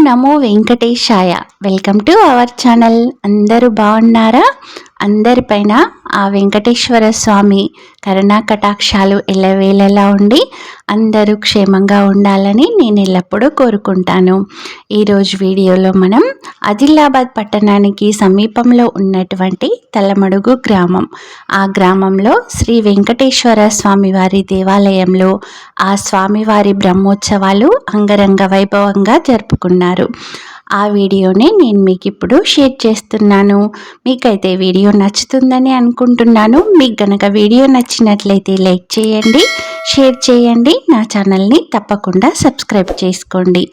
Namo Venkatesaya. Welcome to our channel. అందరూ బాగున్నారా? అందరిపైన ఆ వెంకటేశ్వర స్వామి కరుణా కటాక్షాలు ఎల్లవేళలా ఉండి అందరూ క్షేమంగా ఉండాలని నేను ఎల్లప్పుడూ కోరుకుంటాను. ఈరోజు వీడియోలో మనం ఆదిలాబాద్ పట్టణానికి సమీపంలో ఉన్నటువంటి తలమడుగు గ్రామం, ఆ గ్రామంలో శ్రీ వెంకటేశ్వర స్వామివారి దేవాలయంలో ఆ స్వామివారి బ్రహ్మోత్సవాలు అంగరంగ వైభవంగా జరుపుకున్నారు. ఆ వీడియోని నేను మీకు ఇప్పుడు షేర్ చేస్తున్నాను. మీకైతే వీడియో నచ్చుతుందని అనుకుంటున్నాను. మీకు గనక వీడియో నచ్చినట్లయితే లైక్ చేయండి, షేర్ చేయండి, నా ఛానల్ని తప్పకుండా సబ్స్క్రైబ్ చేసుకోండి.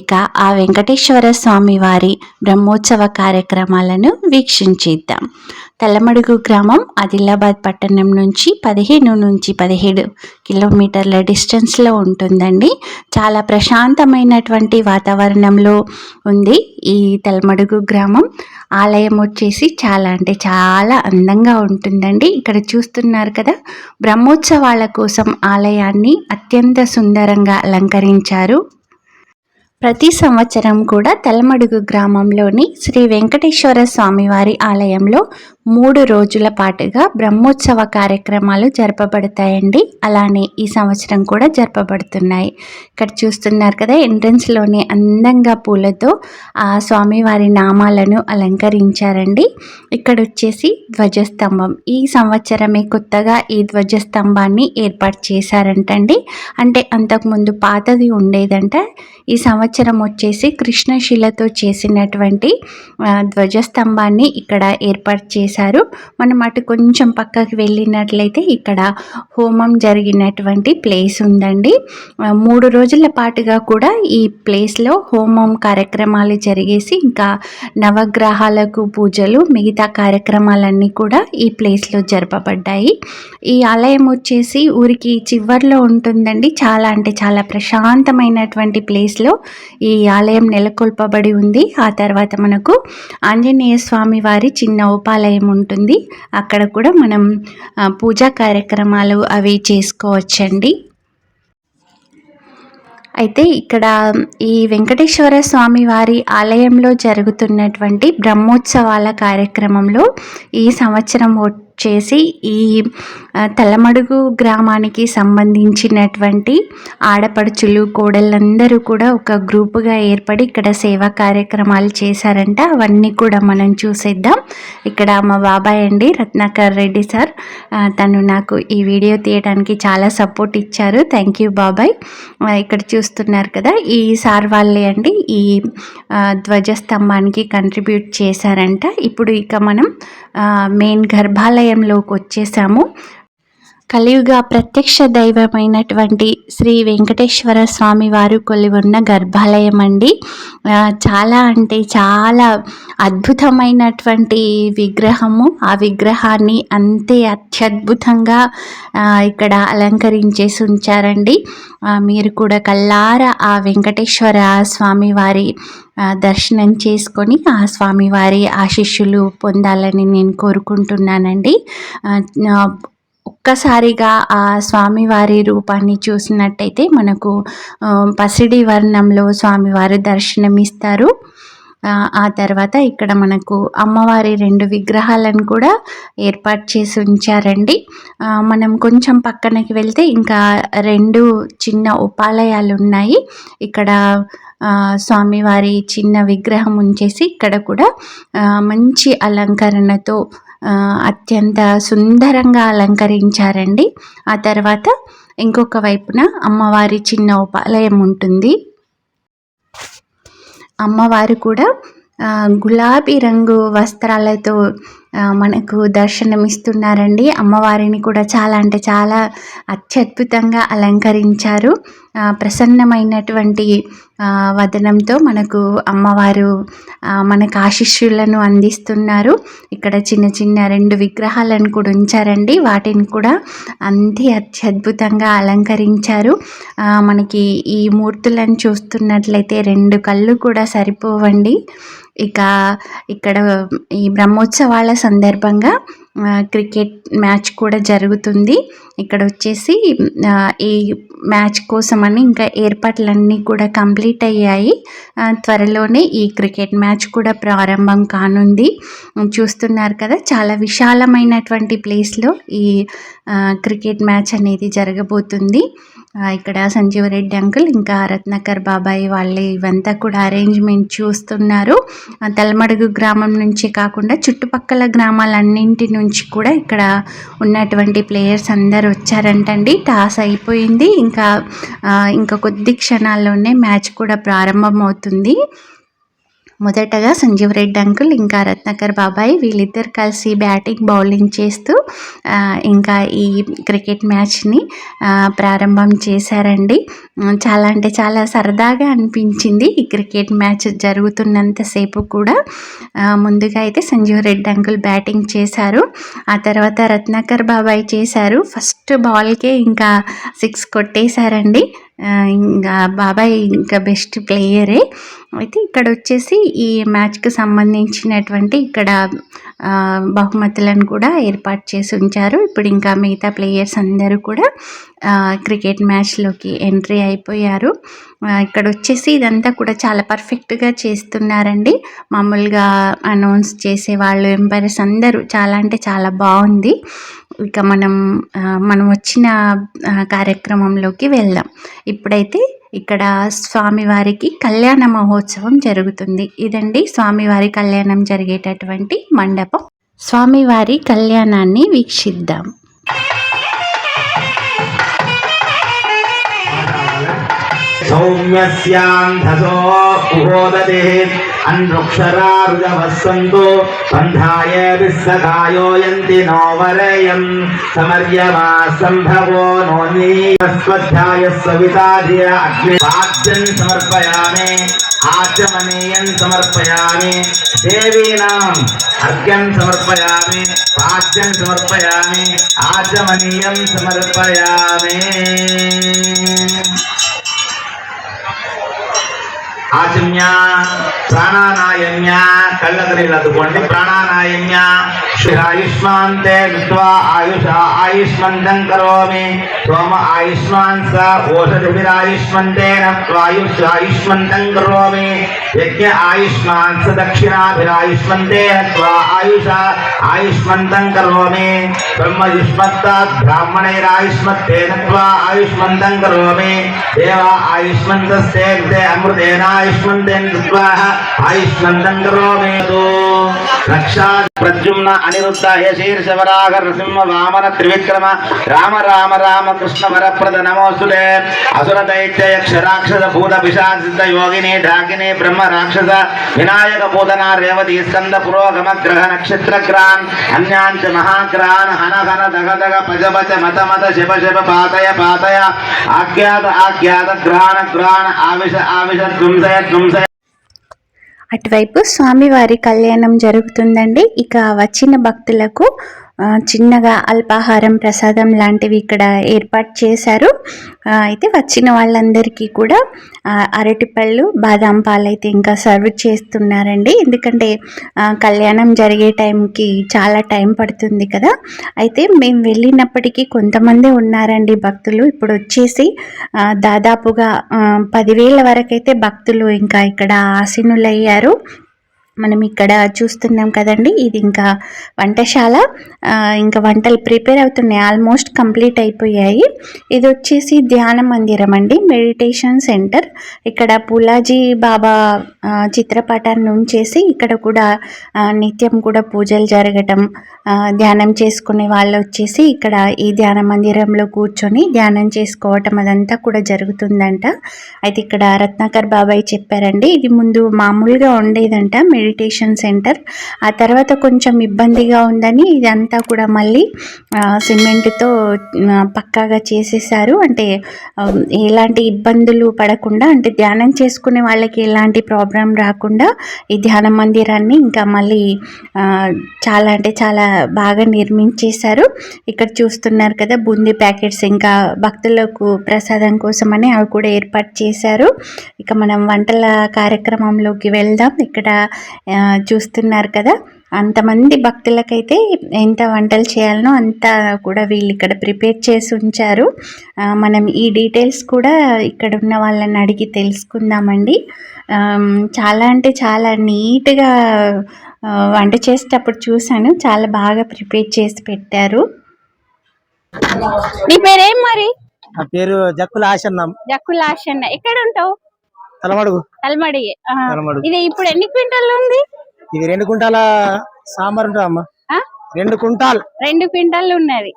ఇక ఆ వెంకటేశ్వర స్వామి వారి బ్రహ్మోత్సవ కార్యక్రమాలను వీక్షించేద్దాం. తలమడుగు గ్రామం ఆదిలాబాద్ పట్టణం నుంచి 15 నుంచి 17 కిలోమీటర్ల డిస్టెన్స్లో ఉంటుందండి. చాలా ప్రశాంతమైనటువంటి వాతావరణంలో ఉంది ఈ తలమడుగు గ్రామం. ఆలయం వచ్చేసి చాలా అంటే చాలా అందంగా ఉంటుందండి. ఇక్కడ చూస్తున్నారు కదా, బ్రహ్మోత్సవాల కోసం ఆలయాన్ని అత్యంత సుందరంగా అలంకరించారు. ప్రతి సంవత్సరం కూడా తలమడుగు గ్రామంలోని శ్రీ వెంకటేశ్వర స్వామివారి ఆలయంలో 3 రోజుల పాటుగా బ్రహ్మోత్సవ కార్యక్రమాలు జరపబడతాయండి. అలానే ఈ సంవత్సరం కూడా జరపబడుతున్నాయి. ఇక్కడ చూస్తున్నారు కదా, ఎంట్రన్స్లోనే అందంగా పూలతో ఆ స్వామివారి నామాలను అలంకరించారండి. ఇక్కడ వచ్చేసి ధ్వజస్తంభం, ఈ సంవత్సరమే కొత్తగా ఈ ధ్వజస్తంభాన్ని ఏర్పాటు చేశారంటండి. అంటే అంతకుముందు పాతది ఉండేదంట. ఈ సంవత్సరం వచ్చేసి కృష్ణశిలతో చేసినటువంటి ధ్వజస్తంభాన్ని ఇక్కడ ఏర్పాటు చేశారు. మనం అటు కొంచెం పక్కకి వెళ్ళినట్లయితే ఇక్కడ హోమం జరిగినటువంటి ప్లేస్ ఉందండి. 3 రోజుల పాటుగా కూడా ఈ ప్లేస్లో హోమం కార్యక్రమాలు జరిగేసి ఇంకా నవగ్రహాలకు పూజలు, మిగతా కార్యక్రమాలన్నీ కూడా ఈ ప్లేస్లో జరపబడ్డాయి. ఈ ఆలయం వచ్చేసి ఊరికి చివర్లో ఉంటుందండి. చాలా అంటే చాలా ప్రశాంతమైనటువంటి ప్లేస్లో ఈ ఆలయం నెలకొల్పబడి ఉంది. ఆ తర్వాత మనకు ఆంజనేయ స్వామి వారి చిన్న ఉపాలయం ఉంటుంది. అక్కడ కూడా మనం పూజా కార్యక్రమాలు అవి చేసుకోవచ్చండి. అయితే ఇక్కడ ఈ వెంకటేశ్వర స్వామి వారి ఆలయంలో జరుగుతున్నటువంటి బ్రహ్మోత్సవాల కార్యక్రమంలో ఈ సంవత్సరం వచ్చేసి ఈ తలమడుగు గ్రామానికి సంబంధించినటువంటి ఆడపడుచులు, కోడళ్ళందరూ కూడా ఒక గ్రూపుగా ఏర్పడి ఇక్కడ సేవా కార్యక్రమాలు చేశారంట. అవన్నీ కూడా మనం చూసేద్దాం. ఇక్కడ మా బాబాయ్ అండి, రత్నాకర్ రెడ్డి సార్, తను నాకు ఈ వీడియో తీయడానికి చాలా సపోర్ట్ ఇచ్చారు. థ్యాంక్ యూ బాబాయ్. ఇక్కడ చూస్తున్నారు కదా, ఈ సార్ వాళ్ళే అండి ఈ ధ్వజస్తంభానికి కంట్రిబ్యూట్ చేశారంట. ఇప్పుడు ఇక మనం మెయిన్ గర్భాలయంలోకి వచ్చేసాము. కలియుగ ప్రత్యక్ష దైవమైనటువంటి శ్రీ వెంకటేశ్వర స్వామి వారు కొలువున్న గర్భాలయం అండి. చాలా అంటే చాలా అద్భుతమైనటువంటి విగ్రహము. ఆ విగ్రహాన్ని అంతే అత్యద్భుతంగా ఇక్కడ అలంకరించేసి ఉంచారండి. మీరు కూడా కల్లారా ఆ వెంకటేశ్వర స్వామివారి దర్శనం చేసుకొని ఆ స్వామివారి ఆశీస్సులు పొందాలని నేను కోరుకుంటున్నానండి. ఒక్కసారిగా ఆ స్వామివారి రూపాన్ని చూసినట్టయితే మనకు పసిడి వర్ణంలో స్వామివారు దర్శనమిస్తారు. ఆ తర్వాత ఇక్కడ మనకు అమ్మవారి 2 విగ్రహాలను కూడా ఏర్పాటు చేసి ఉంచారండి. మనం కొంచెం పక్కనకి వెళ్తే ఇంకా 2 చిన్న ఉపాలయాలు ఉన్నాయి. ఇక్కడ స్వామివారి చిన్న విగ్రహం ఉంచేసి ఇక్కడ కూడా మంచి అలంకరణతో అత్యంత సుందరంగా అలంకరించారండి. ఆ తర్వాత ఇంకొక వైపున అమ్మవారి చిన్న ఉపాలయం ఉంటుంది. అమ్మవారు కూడా గులాబీ రంగు వస్త్రాలతో మనకు దర్శనమిస్తున్నారండి. అమ్మవారిని కూడా చాలా అంటే చాలా అత్యద్భుతంగా అలంకరించారు. ప్రసన్నమైనటువంటి వదనంతో మనకు అమ్మవారు మనకు ఆశీస్సులను అందిస్తున్నారు. ఇక్కడ చిన్న చిన్న 2 విగ్రహాలను కూడా ఉంచారండి. వాటిని కూడా అంతే అత్యద్భుతంగా అలంకరించారు. మనకి ఈ మూర్తులను చూస్తున్నట్లయితే 2 కళ్ళు కూడా సరిపోవండి. ఇక ఇక్కడ ఈ బ్రహ్మోత్సవాల సందర్భంగా క్రికెట్ మ్యాచ్ కూడా జరుగుతుంది. ఇక్కడ వచ్చేసి ఈ మ్యాచ్ కోసమని ఇంకా ఏర్పాట్లన్నీ కూడా కంప్లీట్ అయ్యాయి. త్వరలోనే ఈ క్రికెట్ మ్యాచ్ కూడా ప్రారంభం కానుంది. చూస్తున్నారు కదా, చాలా విశాలమైనటువంటి ప్లేస్లో ఈ క్రికెట్ మ్యాచ్ అనేది జరగబోతుంది. ఇక్కడ సంజీవరెడ్డి అంకుల్ ఇంకా రత్నాకర్ బాబాయ్ వాళ్ళు ఇవంతా కూడా అరేంజ్మెంట్ చూస్తున్నారు. తలమడుగు గ్రామం నుంచి కాకుండా చుట్టుపక్కల గ్రామాలన్నింటి నుంచి కూడా ఇక్కడ ఉన్నటువంటి ప్లేయర్స్ అందరు వచ్చారంటండి. టాస్ అయిపోయింది, ఇంకా కొద్ది క్షణాల్లోనే మ్యాచ్ కూడా ప్రారంభం అవుతుంది. మొదటగా సంజీవరెడ్డి అంకుల్ ఇంకా రత్నాకర్ బాబాయ్ వీళ్ళిద్దరు కలిసి బ్యాటింగ్ బౌలింగ్ చేస్తూ ఇంకా ఈ క్రికెట్ మ్యాచ్ని ప్రారంభం చేశారండి. చాలా అంటే చాలా సరదాగా అనిపించింది ఈ క్రికెట్ మ్యాచ్ జరుగుతున్నంతసేపు కూడా. ముందుగా అయితే సంజీవరెడ్డి అంకుల్ బ్యాటింగ్ చేశారు, ఆ తర్వాత రత్నాకర్ బాబాయ్ చేశారు. ఫస్ట్ బాల్కే ఇంకా 6 కొట్టేశారండి. ఇంకా బాబాయ్ ఇంకా బెస్ట్ ప్లేయరే. అయితే ఇక్కడ వచ్చేసి ఈ మ్యాచ్కి సంబంధించినటువంటి ఇక్కడ బహుమతులను కూడా ఏర్పాటు చేసి ఉంచారు. ఇప్పుడు ఇంకా మిగతా ప్లేయర్స్ అందరూ కూడా క్రికెట్ మ్యాచ్లోకి ఎంట్రీ అయిపోయారు. ఇక్కడ వచ్చేసి ఇదంతా కూడా చాలా పర్ఫెక్ట్గా చేస్తున్నారండి. మామూలుగా అనౌన్స్ చేసేవాళ్ళు, ఎంపైర్స్ అందరూ చాలా అంటే చాలా బాగుంది. ఇక మనం వచ్చిన కార్యక్రమంలోకి వెళ్దాం. ఇప్పుడైతే ఇక్కడ స్వామివారికి కళ్యాణ మహోత్సవం జరుగుతుంది. ఇదండి స్వామివారి కళ్యాణం జరిగేటటువంటి మండపం. స్వామివారి కళ్యాణాన్ని వీక్షిద్దాం. సౌమ్యస్యాంధసో ఉహోదతే అన్వృక్షరారుజవస్సంతో పంధాయ విస్సకాయో యంతి నోవరేయం సమర్యమా సంభవో నోన్యస్వధ్యాయ సవితాధియ అగ్ని పాద్యం సమర్పయామి ఆచమనీయం సమర్పయామి దేవీనాం అర్ఘ్యం సమర్పయామి పాద్యం సమర్పయామి ఆచమనీయం సమర్పయామి. ఆచమ్య ప్రాణానాయమ్య కళ్ళకరీలు అద్దుకోండి. ప్రాణానాయమ్య శ్రీరాయుష్మాంతే విద్వా ఆయుష ఆయుష్మంతం కరోమి సోమ ఆయుష్మాన్ స ఓషధిభిరాయుష్మంతేన త్వాయుష్ ఆయుష్మంతం కరోమి యజ్ఞ ఆయుష్మాన్ స దక్షిణాభిరాయుష్మంతేన త్వా ఆయుష ఆయుష్మంతం కరోమి బ్రహ్మయుష్మత్తాత్ బ్రాహ్మణైరాయుష్మత్తేన త్వా ఆయుష్మంతం కరోమి దేవ ఆయుష్మంతస్తే అమృతేన ఆయుష్మంతేన త్వా ఆయుష్మంతం కరోమి. రక్షా ప్రద్యుమ్న అనిరుద్ధ శీర్షవరాగ నృసింహ వామన త్రివిక్రమ రామ రామ రామ కృష్ణ వరప్రద నమోస్తుతే. అసుర దైత్య యక్ష రాక్షస భూత పిశాచిత యోగిని ఢాకిని బ్రహ్మ రాక్షస వినాయక పూతన రేవతి స్కంద పురోగమ గ్రహ నక్షత్రగ్రాన్ అన్యాంచ మహాగ్రాన్ హన హన దగ దగ పజ పజ మత మత శివ శివ పాతయ పాతయ ఆఖ్యాత ఆఖ్యాత గ్రాణ గ్రాణ ఆవిష ఆవిష ధ్వంసయ ధ్వంసయ. అటువైపు స్వామివారి కళ్యాణం జరుగుతుందండి. ఇక వచ్చిన భక్తులకు చిన్నగా అల్పాహారం ప్రసాదం లాంటివి ఇక్కడ ఏర్పాటు చేశారు. అయితే వచ్చిన వాళ్ళందరికీ కూడా అరటిపళ్ళు బాదాం పాలు అయితే ఇంకా సర్వ్ చేస్తున్నారండి. ఎందుకంటే కళ్యాణం జరిగే టైంకి చాలా టైం పడుతుంది కదా. అయితే మేము వెళ్ళినప్పటికీ కొంతమంది ఉన్నారండి భక్తులు. ఇప్పుడు వచ్చేసి దాదాపుగా 10,000 వరకైతే భక్తులు ఇంకా ఇక్కడ ఆసీనులయ్యారు. మనం ఇక్కడ చూస్తున్నాం కదండి, ఇది ఇంకా వంటశాల. ఇంకా వంటలు ప్రిపేర్ అవుతున్నాయి, ఆల్మోస్ట్ కంప్లీట్ అయిపోయాయి. ఇది వచ్చేసి ధ్యాన మందిరం అండి, మెడిటేషన్ సెంటర్. ఇక్కడ పూలాజీ బాబా చిత్రపటాన్ని ఉంచేసి ఇక్కడ కూడా నిత్యం కూడా పూజలు జరగటం, ధ్యానం చేసుకునే వాళ్ళు వచ్చేసి ఇక్కడ ఈ ధ్యాన మందిరంలో కూర్చొని ధ్యానం చేసుకోవటం అదంతా కూడా జరుగుతుందంట. అయితే ఇక్కడ రత్నాకర్ బాబాయ్ చెప్పారండి, ఇది ముందు మామూలుగా ఉండేదంట మెడిటేషన్ సెంటర్. ఆ తర్వాత కొంచెం ఇబ్బందిగా ఉందని ఇదంతా కూడా మళ్ళీ సిమెంట్తో పక్కాగా చేసేసారు. అంటే ఎలాంటి ఇబ్బందులు పడకుండా, అంటే ధ్యానం చేసుకునే వాళ్ళకి ఎలాంటి ప్రాబ్లం రాకుండా ఈ ధ్యాన మందిరాన్ని ఇంకా మళ్ళీ చాలా అంటే చాలా బాగా నిర్మించేశారు. ఇక్కడ చూస్తున్నారు కదా బూందీ ప్యాకెట్స్, ఇంకా భక్తులకు ప్రసాదం కోసమని అవి కూడా ఏర్పాటు చేశారు. ఇక మనం వంటల కార్యక్రమంలోకి వెళ్దాం. ఇక్కడ చూస్తున్నారు కదా అంతమంది భక్తులకైతే ఎంత వంటలు చేయాలనో అంతా కూడా వీళ్ళు ఇక్కడ ప్రిపేర్ చేసి ఉంచారు. మనం ఈ డీటెయిల్స్ కూడా ఇక్కడ ఉన్న వాళ్ళని అడిగి తెలుసుకుందామండి. చాలా అంటే చాలా నీట్గా వంట చేసేటప్పుడు చూశాను, చాలా బాగా ప్రిపేర్ చేసి పెట్టారు. నీ పేరేం మరి? నా పేరు జక్కుల ఆశన్నం. జక్కుల ఆశన్న. ఎక్కడ ఉంటావు? తలమడుగు. తలమడి. తలమడుగు. ఇది ఇప్పుడు ఎన్ని క్వింటాలు ఉంది? ఇది 2 కుంటాల సాంబార్ ఉంటుంది అమ్మా. 2 కుంటాలు. 2 క్వింటాలు ఉన్నది.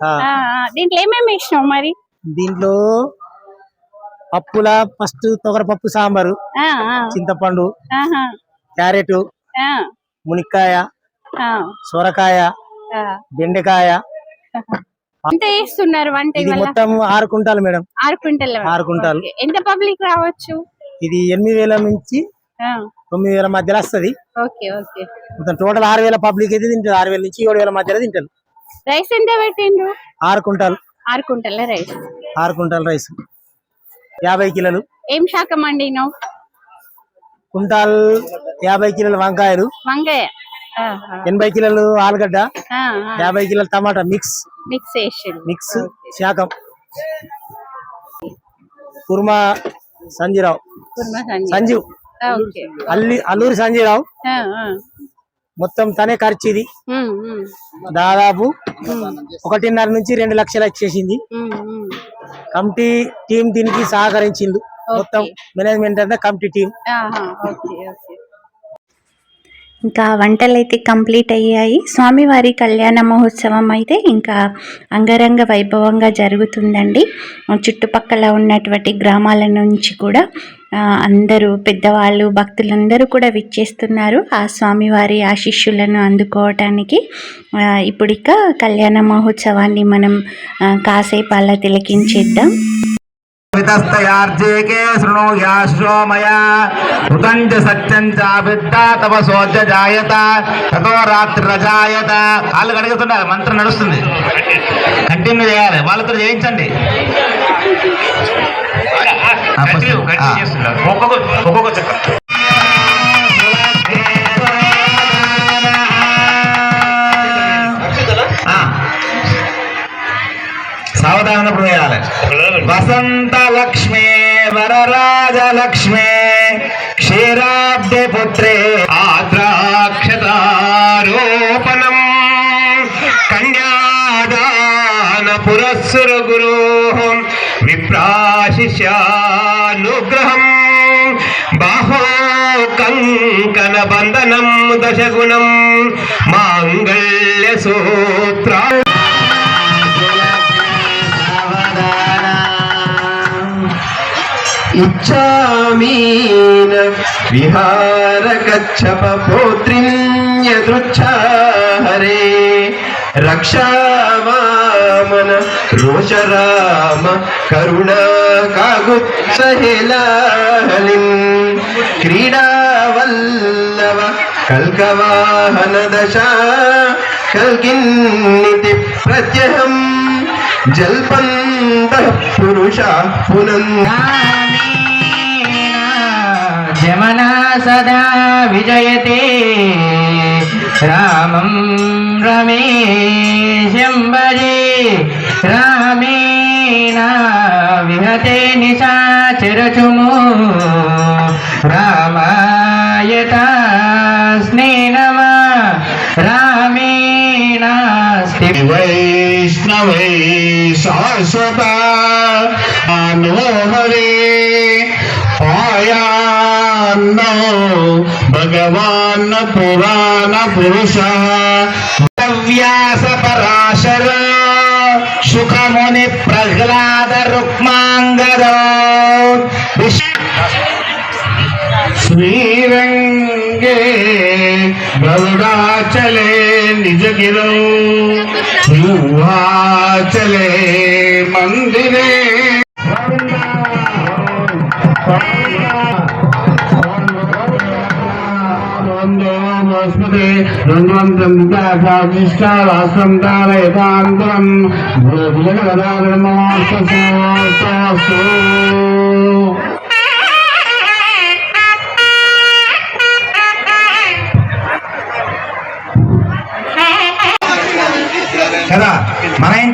దీంట్లో ఏమేమి వేసినావు మరి? దీంట్లో పప్పుల ఫస్ట్ తొగరపప్పు సాంబారు, చింతపండు, క్యారెట్, మునిక్కాయ, సొరకాయ, బెండకాయ. ఎంత చేస్తున్నారు వంట? ఇది మొత్తం 6 కుంటాలు మేడం. 6 క్వింటాలు. 6 కుంటాలు. ఎంత పబ్లిక్ రావచ్చు? ఇది 8,000 నుంచి 9,000 మధ్యలో వస్తుంది. మొత్తం టోటల్ 6,000 పబ్లిక్ అయితే తింటారు. 6,000 నుంచి 7,000 మధ్యలో తింటారు. రైస్ ఎంత పెట్టిండ్రు? 6 కుంటాలు. 6 కుంటాల రైస్. 6 కుంటాల రైస్ 50 కిలోలు. ఏం శాఖం వండినావు? కుంటాల్ 50 కిలోలు వంకాయలు, 80 కిలోలు ఆలుగడ్డ, 50 కిలోలు టమాటా మిక్స్ శాఖం. కుర్మా సంజీవ్ అల్లూరి సంజీరావు. మొత్తం తనే ఖర్చు. ఇది దాదాపు 1.5 నుంచి 2 లక్షలు వచ్చేసింది. కమిటీ టీం దీనికి సహకరించింది. మొత్తం మేనేజ్మెంట్ అంతా కమిటీ టీం. ఇంకా వంటలు అయితే కంప్లీట్ అయ్యాయి. స్వామివారి కళ్యాణ మహోత్సవం అయితే ఇంకా అంగరంగ వైభవంగా జరుగుతుందండి. చుట్టుపక్కల ఉన్నటువంటి గ్రామాల నుంచి కూడా అందరూ పెద్దవాళ్ళు భక్తులందరూ కూడా విచ్చేస్తున్నారు ఆ స్వామివారి ఆశీస్సులను అందుకోవటానికి. ఇప్పుడు ఇక కళ్యాణ మహోత్సవాన్ని మనం కాసేపు అలా తిలకించేద్దాం. వితస్తయార్జేకే శృణోయాశో మయా ఉతంచ సత్యంచ విద్దా తపసోజ జాయత తతో రాత్రిరజాయత. కాళ్ళు కడుగుతున్నారు, మంత్రం నడుస్తుంది, కంటిన్యూ చేయాలి. వాళ్ళతో చేయించండి. ఒక్కొక్క చక్రం. సావధానం వేయాలి. వసంత లక్ష్మే వరరాజలక్ష్మే క్షీరాబ్ది పుత్రే ఆద్రాక్షతారోపణం కన్యాదాన పురస్సుర గురు విప్రాశిష్యానుగ్రహం బాహో కంకణ బంధనం దశగుణం మాంగళ్య సూత్రా. ఇచ్చామీన విహారకచ్చప పౌత్రిన్యదృచ్ఛా హరే రక్షావామన రోషరామ కరుణా కాగుత్సహేలాహలిం క్రీడావల్లవ కల్కవాహన దశా కల్కిన్నితి ప్రత్యహం జల్పంత పురుష పునందా జమనా సదా విజయతే రామం రమేశం భజే రామేణ విహతే నిశాచరచుమో రామాయతాస్నే నమః రామేణ వైష్ణవై శాశ్వత మనోహరే ఆయాన్నో భగవాన్ పురాణ పురుష వ్యాస పరాశర సుఖముని ప్రహ్లాద రుక్మాంగద శ్రీరంగే గరుడాచలే నిజగిరౌ యూహాచలే మందిరే రాష్ట్రం తారయతాంతరం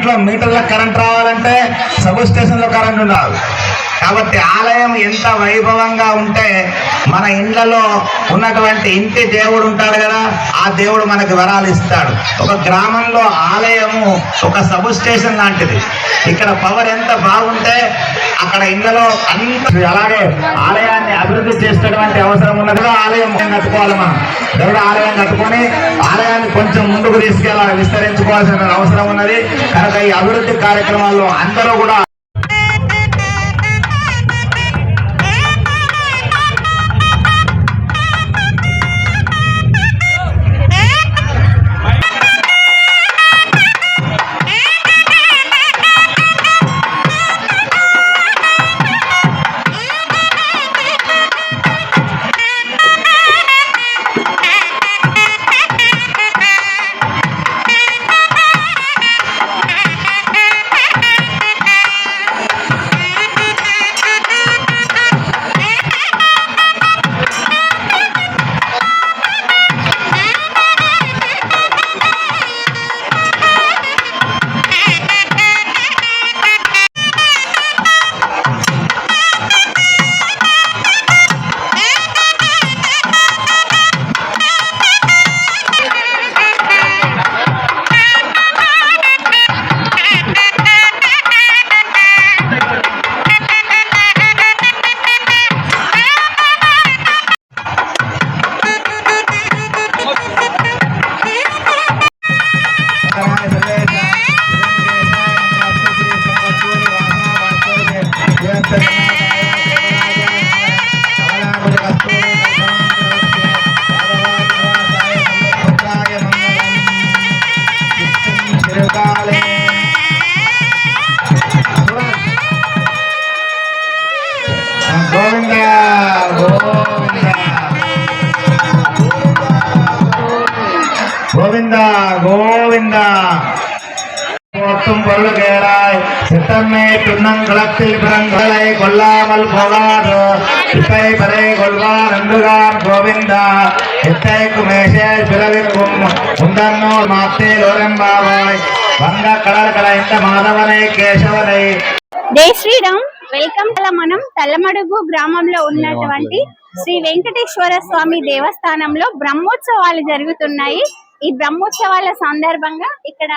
ఇంట్లో మీటర్ల కరెంట్ రావాలంటే సబ్ స్టేషన్ లో కరెంట్ ఉండాలి. కాబట్టి ఆలయం ఎంత వైభవంగా ఉంటే మన ఇండ్లలో ఉన్నటువంటి ఇంటి దేవుడు ఉంటాడు కదా, ఆ దేవుడు మనకి వరాలు ఇస్తాడు. ఒక గ్రామంలో ఆలయము ఒక సబ్ స్టేషన్ లాంటిది. ఇక్కడ పవర్ ఎంత బాగుంటే అక్కడ ఇళ్లలో అంత. అలాగే ఆలయాన్ని అభివృద్ధి చేసేటువంటి అవసరం ఉన్నది. ఆలయం కట్టుకోవాలి మనం. దేవుడు ఆలయం కట్టుకొని ఆలయాన్ని కొంచెం ముందుకు తీసుకెళ్ళాలి, విస్తరించుకోవాల్సిన అవసరం ఉన్నది. కనుక ఈ అభివృద్ధి కార్యక్రమాల్లో అందరూ కూడా గోవింద గోవింద பொருள் கேராய் சித்தம்மே பின்னம் களத்தில் பிறங்களை கொல்லாமல் போகாது இப்பை பறை கொள்வார் நன்றுகான் கோவிந்தா எத்தைக்கு மேஷே பிறவிற்கும் உந்தன்னூர் மாத்தேல் ஒரம்பாவாய் வங்க கடல் கடைந்த మాధవனை కేశవனை. జై శ్రీరామ్. వెల్కమ్. మనం తల్లమడుగు గ్రామంలో ఉన్నటువంటి శ్రీ వెంకటేశ్వర స్వామి దేవస్థానంలో బ్రహ్మోత్సవాలు జరుగుతున్నాయి. ఈ బ్రహ్మోత్సవాల సందర్భంగా ఇక్కడ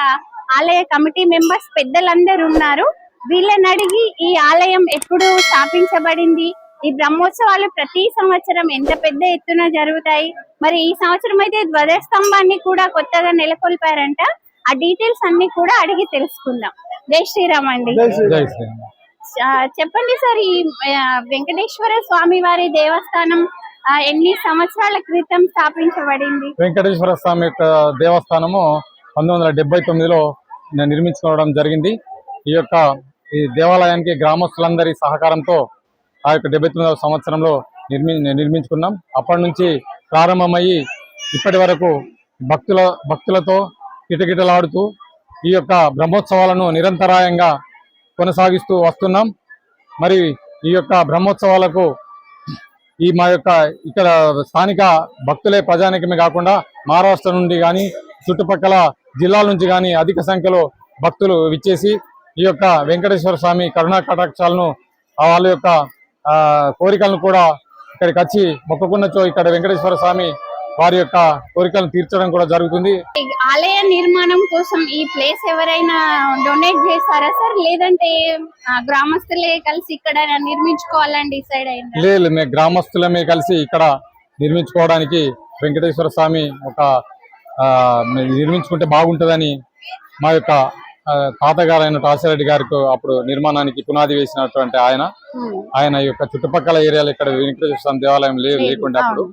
ఆలయ కమిటీ మెంబర్స్ పెద్దలందరూ ఉన్నారు. వీళ్ళని అడిగి ఈ ఆలయం ఎప్పుడు స్థాపించబడింది, ఈ బ్రహ్మోత్సవాలు ప్రతి సంవత్సరం ఎంత పెద్ద ఎత్తున జరుగుతాయి, మరి ఈ సంవత్సరం అయితే ధ్వజస్తంభాన్ని కూడా కొత్తగా నెలకొల్పారంట. ఆ డీటెయిల్స్ అన్ని కూడా అడిగి తెలుసుకుందాం. జై శ్రీరామ్ అండి. చెప్పండి సార్, ఈ వెంకటేశ్వర స్వామి వారి దేవస్థానం ఎన్ని సంవత్సరాల క్రితం స్థాపించబడింది? వెంకటేశ్వర స్వామి యొక్క దేవస్థానము 1979లో నిర్మించుకోవడం జరిగింది. ఈ దేవాలయానికి గ్రామస్తులందరి సహకారంతో ఆ యొక్క 79వ సంవత్సరంలో నిర్మించుకున్నాం. అప్పటి నుంచి ప్రారంభమయ్యి ఇప్పటి వరకు భక్తులతో కిటకిటలాడుతూ ఈ యొక్క బ్రహ్మోత్సవాలను నిరంతరాయంగా కొనసాగిస్తూ వస్తున్నాం. మరి ఈ యొక్క బ్రహ్మోత్సవాలకు మా యొక్క ఇక్కడ స్థానిక భక్తులే ప్రజానికమే కాకుండా మహారాష్ట్ర నుండి కానీ చుట్టుపక్కల జిల్లాల నుంచి కానీ అధిక సంఖ్యలో భక్తులు విచ్చేసి ఈ యొక్క వెంకటేశ్వర స్వామి కరుణా కటాక్షాలను వాళ్ళ యొక్క కోరికలను కూడా ఇక్కడికి వచ్చి మొక్కుకున్నచో ఇక్కడ వెంకటేశ్వర స్వామి వారి యొక్క కోరికలను తీర్చడం కూడా జరుగుతుంది. ఆలయ నిర్మాణం కోసం ఈ ప్లేస్ ఎవరైనా డొనేట్ చేస్తారా సార్, లేదంటే గ్రామస్తులే కలిసి ఇక్కడ నిర్మించుకోవాలని డిసైడ్ అయింది? లేదు, మేము గ్రామస్తులమే కలిసి ఇక్కడ నిర్మించుకోవడానికి వెంకటేశ్వర స్వామి నిర్మించుకుంటే బాగుంటుందని మా యొక్క తాతగారు అయిన ఆసిరెడ్డి గారికి అప్పుడు నిర్మాణానికి పునాది వేసినటువంటి ఆయన యొక్క చుట్టుపక్కల ఏరియాలో ఇక్కడ వెంకటేశ్వర స్వామి దేవాలయం లేకుండా అప్పుడు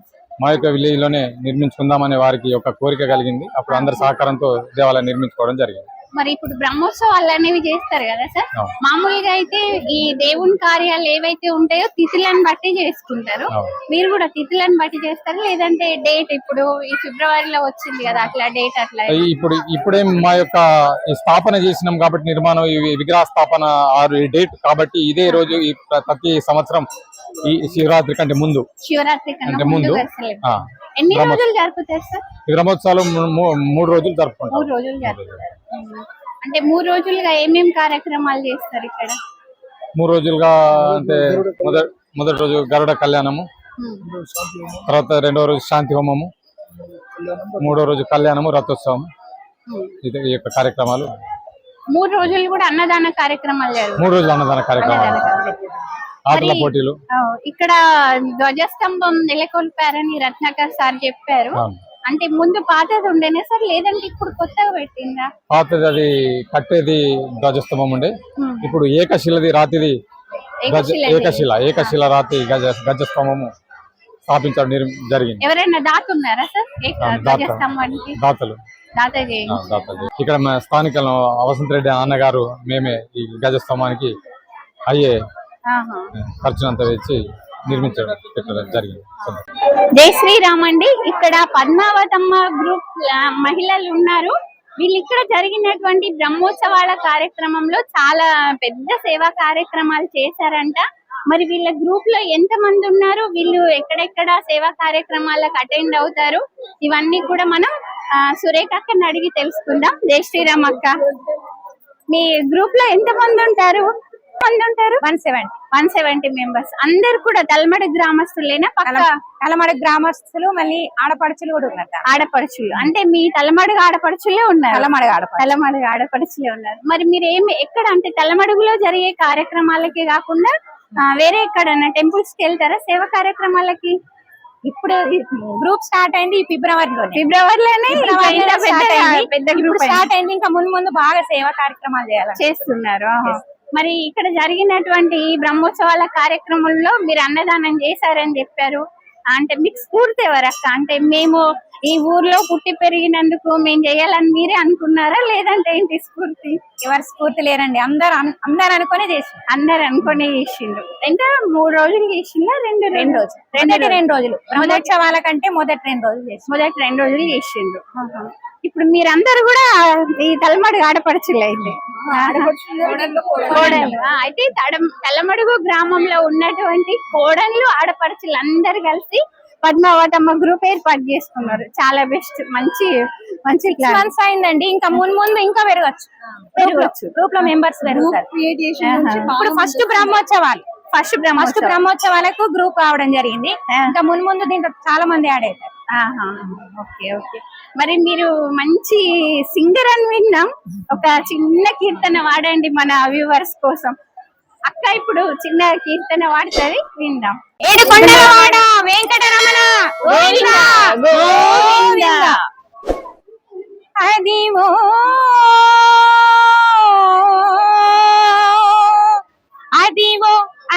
మా యొక్క విలేజ్ లోనే నిర్మించుకుందామనే వారికి ఒక కోరిక కలిగింది. అప్పుడు అందరి సహకారంతో దేవాలయం నిర్మించుకోవడం జరిగింది. మరి ఇప్పుడు బ్రహ్మోత్సవాలు అనేవి చేస్తారు కదా సార్, మామూలుగా అయితే ఈ దేవుని కార్యాలు ఏవైతే ఉంటాయో తిథులను బట్టి చేసుకుంటారు. మీరు కూడా తిథులను బట్టి చేస్తారు, లేదంటే డేట్ ఇప్పుడు ఈ ఫిబ్రవరిలో వచ్చింది కదా అట్లా డేట్ అట్లా? ఇప్పుడే మా యొక్క స్థాపన చేసినాం కాబట్టి నిర్మాణం విగ్రహ స్థాపన డేట్ కాబట్టి ఇదే రోజు ప్రతి సంవత్సరం ఈ శివరాత్రి కంటే ముందు ఎన్ని రోజులు జరుపుతారు సార్? బ్రహ్మోత్సవాలు 3 రోజులు జరుపుకుంటాం. 3 రోజులు జరుపుతారు. అంటే 3 రోజులుగా ఏమేం కార్యక్రమాలు చేస్తారు ఇక్కడ? 3 రోజులుగా అంటే మొదటి రోజు గరుడ కళ్యాణము, తర్వాత 2వ రోజు శాంతి హోమము, 3వ రోజు కళ్యాణము, రథోత్సవం. ఇది ఈ యొక్క కార్యక్రమాలు. 3 రోజులు కూడా అన్నదాన కార్యక్రమాలు జరుగుతాయి. 3 రోజులు అన్నదాన కార్యక్రమాలు, ఆటల పోటీలు. ఇక్కడ ధ్వజస్తంభం నెలకొల్పారని రత్నాకర్ సార్ చెప్పారు. అవును. అంటే ముందు పాతది ఉండేనే సార్, లేదంటే ఇప్పుడు కొత్తగా పెట్టిందా? పాతది అది కట్టేది ధ్వజస్తంభం ఉండే, ఇప్పుడు ఏకశిలది రాతిది ఏకశిల రాతి గజస్తంభము స్థాపించడం జరిగింది. ఎవరైనా దాతున్నారా సార్ ధ్వజస్తంభానికి? దాతలు ఇక్కడ స్థానిక వసంత్ రెడ్డి అన్నగారు మేమే ఈ గజస్తంభానికి అయ్యే ఖర్చునంత వేసి నిర్మించడం జరిగింది. జై శ్రీరామ్ అండి. ఇక్కడ పద్మావతమ్మ గ్రూప్ మహిళలు ఉన్నారు. వీళ్ళు ఇక్కడ జరిగినటువంటి బ్రహ్మోత్సవాల కార్యక్రమంలో చాలా పెద్ద సేవా కార్యక్రమాలు చేశారంట. మరి వీళ్ళ గ్రూప్ లో ఎంత మంది ఉన్నారు, వీళ్ళు ఎక్కడెక్కడ సేవా కార్యక్రమాలకు అటెండ్ అవుతారు, ఇవన్నీ కూడా మనం సురేఖ అక్కని అడిగి తెలుసుకుందాం. జై శ్రీరామ్ అక్క, మీ గ్రూప్ లో ఎంత మంది ఉంటారు? 170 మెంబర్స్. అందరు కూడా తలమడ గ్రామస్తులేనా? తలమడ గ్రామస్తులు, మళ్ళీ ఆడపడుచులు కూడా ఉన్నారు. ఆడపడుచులు అంటే మీ తలమడుగు ఆడపడుచులే ఉన్నారు? తలమడుగు ఆడపడుచులే ఉన్నారు. మరి మీరు ఎక్కడ అంటే తలమడుగులో జరిగే కార్యక్రమాలకి కాకుండా వేరే ఎక్కడన్నా టెంపుల్స్ కి వెళ్తారా సేవా కార్యక్రమాలకి? ఇప్పుడు గ్రూప్ స్టార్ట్ అయింది ఫిబ్రవరిలోనే పెద్ద గ్రూప్ స్టార్ట్ అయింది. ఇంకా ముందు బాగా సేవా కార్యక్రమాలు చేస్తున్నారు. మరి ఇక్కడ జరిగినటువంటి బ్రహ్మోత్సవాల కార్యక్రమంలో మీరు అన్నదానం చేశారని చెప్పారు. అంటే మీకు స్ఫూర్తి ఎవరక్క? అంటే మేము ఈ ఊర్లో పుట్టి పెరిగినందుకు మేము చేయాలని మీరే అనుకున్నారా, లేదంటే ఏంటి స్ఫూర్తి? ఎవరి స్ఫూర్తి లేరండి, అందరు అనుకునే చేసి చేసిండ్రు. ఎంత 3 రోజులు చేసిందా? 2 రోజులు. బ్రహ్మోత్సవాల కంటే మొదటి 2 రోజులు చేసిండ్రు. ఇప్పుడు మీరందరూ కూడా ఈ తలమడుగు ఆడపడుచులే అయితే తలమడుగు గ్రామంలో ఉన్నటువంటి కోడళ్ళు ఆడపడుచులు అందరు కలిసి పద్మావతమ్మ గ్రూప్ ఏర్పాటు చేసుకున్నారు. చాలా బెస్ట్, మంచి మంత్స్ అయిందండి. ఇంకా ముందు ఇంకా పెరగచ్చు. గ్రూప్ లో మెంబర్స్ పెరుగుతారు. ఇప్పుడు ఫస్ట్ బ్రహ్మోత్సవాలకు గ్రూప్ రావడం జరిగింది. ఇంకా ముందు దీంట్లో చాలా మంది యాడ్ అవుతారు. ఓకే. మరి మీరు మంచి సింగర్ అని విన్నాం. ఒక చిన్న కీర్తన వాడండి మన వ్యూవర్స్ కోసం. అక్క ఇప్పుడు చిన్న కీర్తన వాడుతుంది, విందాం. ఏడుకొండలవాడ వెంకటరమణ గోవిందా గోవిందా. అదివో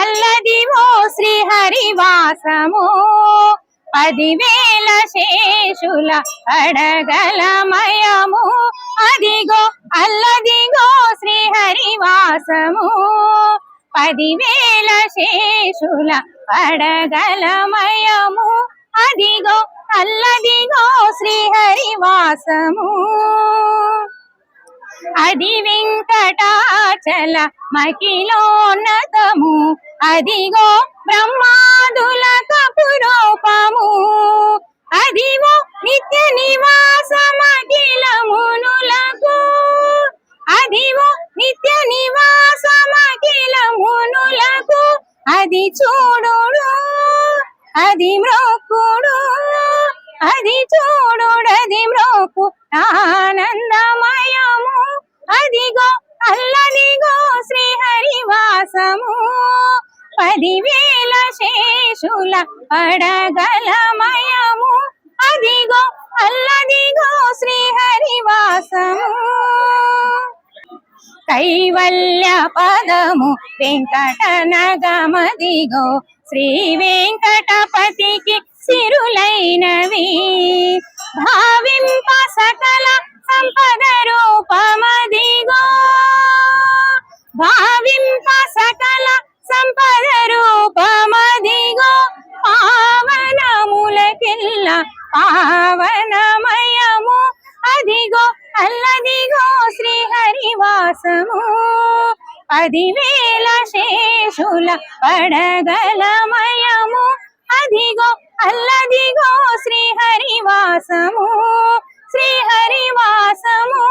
అల్లదివో శ్రీహరివాసము, 10,000 శేషుల అడగలమయము. అదిగో అల్లదిగో శ్రీహరివాసము, 10,000 శేషుల అడగలమయము. అదిగో అల్లదిగో శ్రీహరివాసము. అది వెంకటాచల మకిలోన్నతము, అదిగో బ్రహ్మాదుల కపురూపము. అదిగో నిత్య నివాసమఖిలమునులకు, అదిగో నిత్య నివాసమఖిలమునులకు. అది చూడుడు అది మ్రోకుడు, అది చూడుడు అది మ్రోకు ఆనందమయము. అదిగో అల్లదిగో శ్రీహరివాసము, 10,000 శేషుల అడగలమయము. అదిగో అల్లదిగో శ్రీహరివాసము. కైవల్య పదము వెంకటనగమదిగో, శ్రీ వెంకటపతికి సిరులైనవి. భావింప సకల సంపద రూపమదిగో, భావింప సకల సంపద రూపమదిగో. పావనములకెల్ల పావనమయము. అదిగో అల్లదిగో శ్రీహరివాసము, 10,000 శేషుల పడగలమయము. అదిగో అల్లదిగో శ్రీహరివాసము, శ్రీహరివాసము,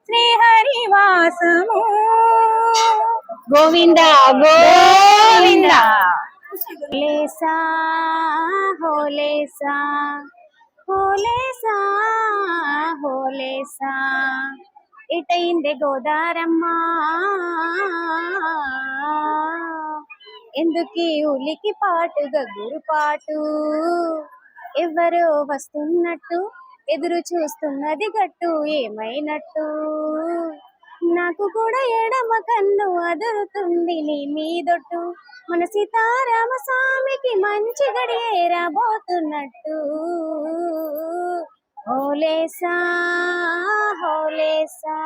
శ్రీహరివాసము. గోవింద గోవింద. లేసా హోలేసా హోలేసా హోలేసా ఇటైందే గోదారమ్మ ఎందుకీ ఉలికి పాటు గగురు పాటు ఎవరో వస్తున్నట్టు ఎదురు చూస్తున్నది గట్టు ఏమైనట్టు నాకు కూడా ఎడమ కన్ను అదురుతుంది నీ మీదొట్టు మన సీతారామ స్వామికి మంచి గడియే రాబోతున్నట్టు హోలేసా హోలేసా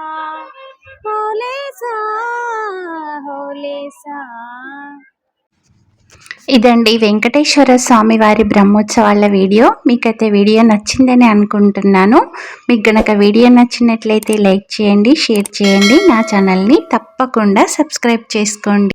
హోలేసా హోలేసా. ఇదండి వెంకటేశ్వర స్వామి వారి బ్రహ్మోత్సవాల వీడియో. మీకైతే వీడియో నచ్చిందని అనుకుంటున్నాను. మీకు గనక వీడియో నచ్చినట్లయితే లైక్ చేయండి, షేర్ చేయండి, నా ఛానల్ని తప్పకుండా సబ్స్క్రైబ్ చేసుకోండి.